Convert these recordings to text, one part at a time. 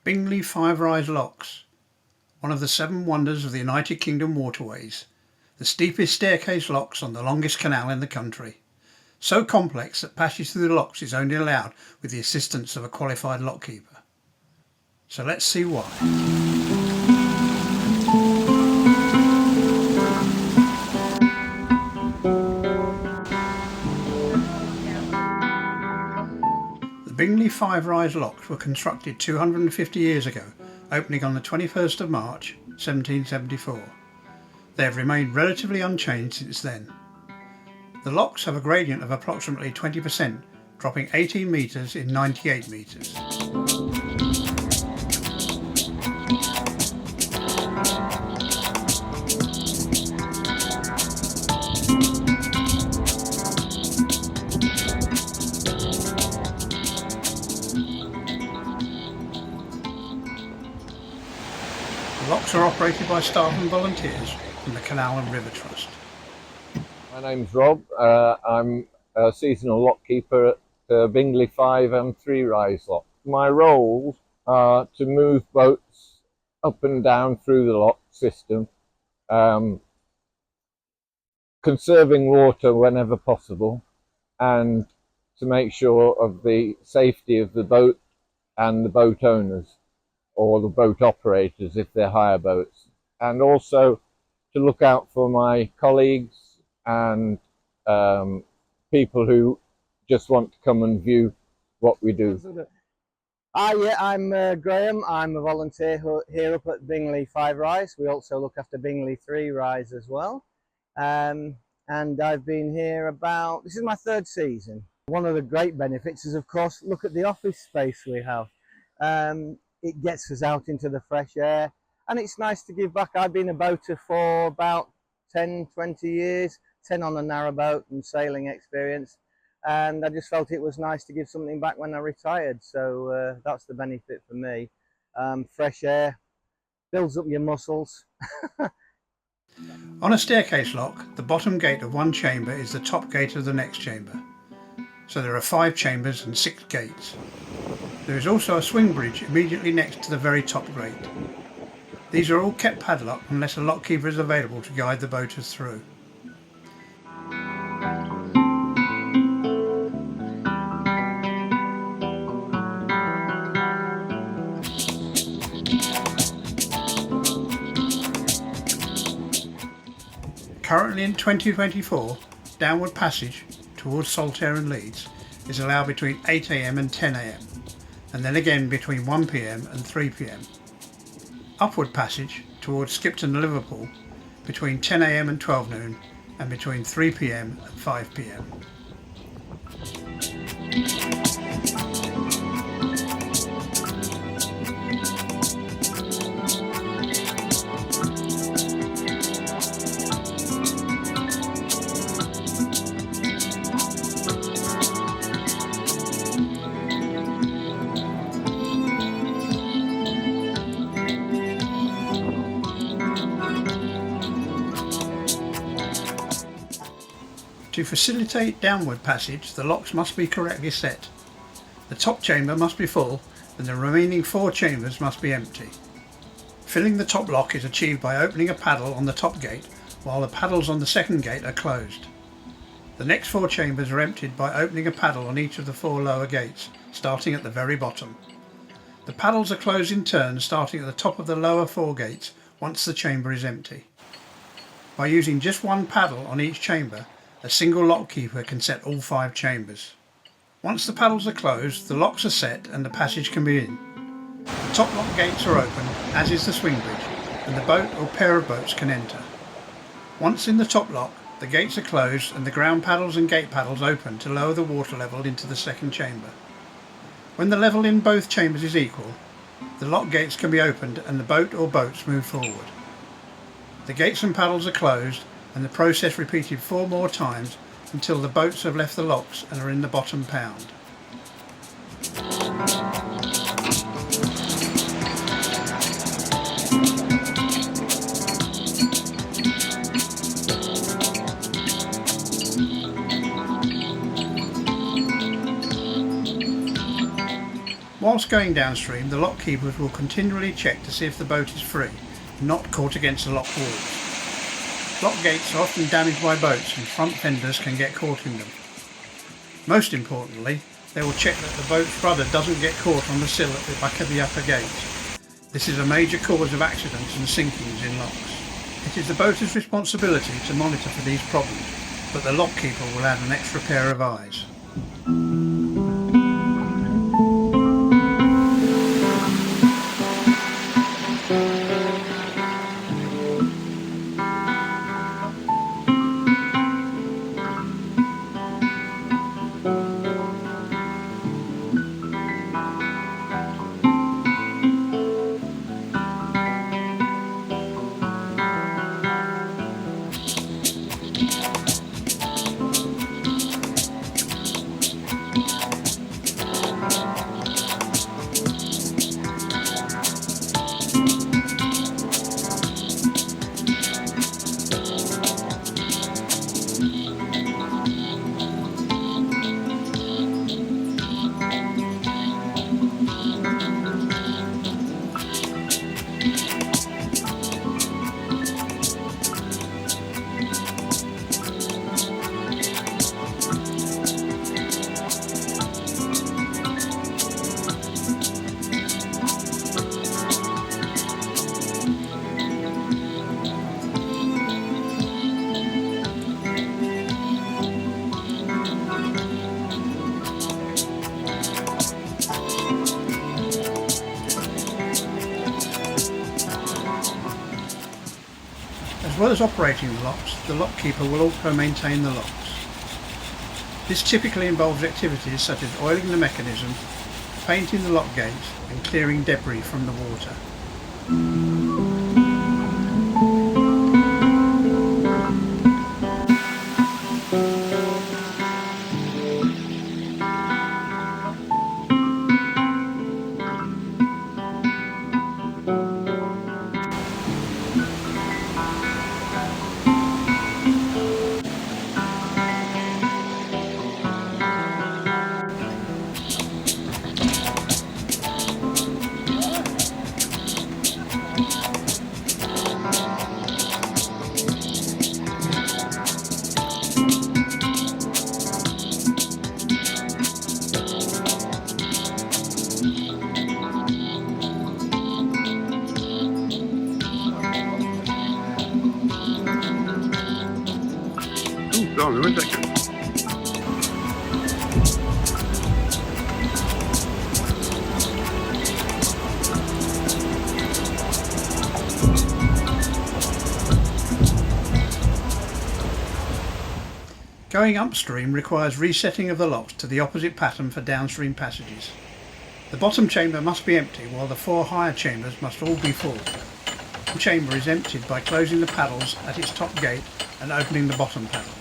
Bingley five-rise locks, one of the 7 wonders of the United Kingdom waterways, the steepest staircase locks on the longest canal in the country. So complex that passage through the locks is only allowed with the assistance of a qualified lockkeeper. So let's see why. The Bingley five-rise locks were constructed 250 years ago, opening on the 21st of March 1774. They have remained relatively unchanged since then. The locks have a gradient of approximately 20%, dropping 18 metres in 98 metres. The locks are operated by staff and volunteers from the Canal and River Trust. My name's Rob. I'm a seasonal lockkeeper at Bingley 5 and 3 rise lock. My roles are to move boats up and down through the lock system, conserving water whenever possible, and to make sure of the safety of the boat and the boat owners, or the boat operators if they're hire boats, and also to look out for my colleagues and people who just want to come and view what we do. I'm Graham. I'm a volunteer here up at Bingley 5 Rise. We also look after Bingley 3 Rise as well. And I've been here this is my 3rd season. One of the great benefits is, of course, look at the office space we have. It gets us out into the fresh air, and it's nice to give back. I've been a boater for about 10, 20 years, 10 on a narrowboat and sailing experience, and I just felt it was nice to give something back when I retired. So that's the benefit for me. Fresh air builds up your muscles. On a staircase lock, the bottom gate of one chamber is the top gate of the next chamber. So there are 5 chambers and 6 gates. There is also a swing bridge immediately next to the very top gate. These are all kept padlocked unless a lockkeeper is available to guide the boaters through. Currently in 2024, downward passage towards Saltaire and Leeds is allowed between 8 AM and 10 AM, and then again between 1 PM and 3 PM. Upward passage towards Skipton and Liverpool between 10 AM and 12 noon, and between 3 PM and 5 PM. To facilitate downward passage, the locks must be correctly set. The top chamber must be full and the remaining 4 chambers must be empty. Filling the top lock is achieved by opening a paddle on the top gate while the paddles on the second gate are closed. The next 4 chambers are emptied by opening a paddle on each of the 4 lower gates, starting at the very bottom. The paddles are closed in turn, starting at the top of the lower 4 gates once the chamber is empty. By using just 1 paddle on each chamber, a single lockkeeper can set all 5 chambers. Once the paddles are closed, the locks are set and the passage can be in. The top lock gates are open, as is the swing bridge, and the boat or pair of boats can enter. Once in the top lock, the gates are closed and the ground paddles and gate paddles open to lower the water level into the second chamber. When the level in both chambers is equal, the lock gates can be opened and the boat or boats move forward. The gates and paddles are closed and the process repeated 4 more times until the boats have left the locks and are in the bottom pound. Whilst Whilst going downstream, the lock keepers will continually check to see if the boat is free, not caught against the lock walls. Lock gates are often damaged by boats and front fenders can get caught in them. Most importantly, they will check that the boat's rudder doesn't get caught on the sill at the back of the upper gate. This is a major cause of accidents and sinkings in locks. It is the boater's responsibility to monitor for these problems, but the lock keeper will add an extra pair of eyes. As well as operating the lock keeper will also maintain the locks. This typically involves activities such as oiling the mechanism, painting the lock gate and clearing debris from the water. Where's that going? Going upstream requires resetting of the locks to the opposite pattern for downstream passages. The bottom chamber must be empty while the 4 higher chambers must all be full. The chamber is emptied by closing the paddles at its top gate and opening the bottom paddles.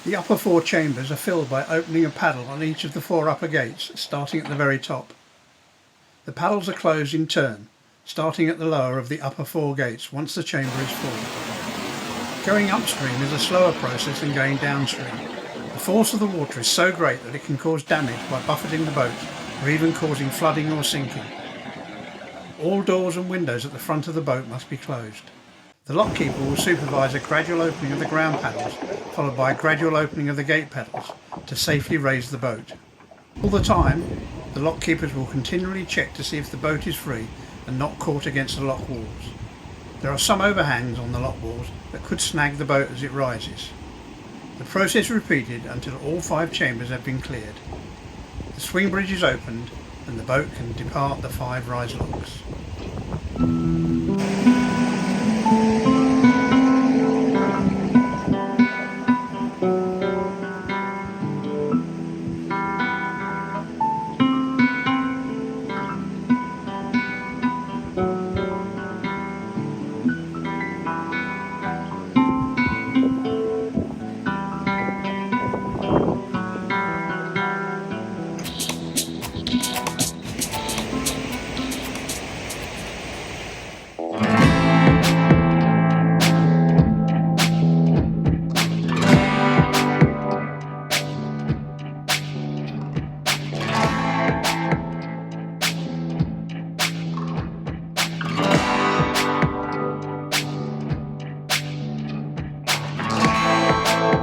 The upper 4 chambers are filled by opening a paddle on each of the 4 upper gates, starting at the very top. The paddles are closed in turn, starting at the lower of the upper 4 gates once the chamber is full. Going upstream is a slower process than going downstream. The force of the water is so great that it can cause damage by buffeting the boat or even causing flooding or sinking. All doors and windows at the front of the boat must be closed. The lock keeper will supervise a gradual opening of the ground paddles, followed by a gradual opening of the gate paddles to safely raise the boat. All the time, the lock keepers will continually check to see if the boat is free and not caught against the lock walls. There are some overhangs on the lock walls that could snag the boat as it rises. The process is repeated until all 5 chambers have been cleared. The swing bridge is opened and the boat can depart the 5 rise locks. you.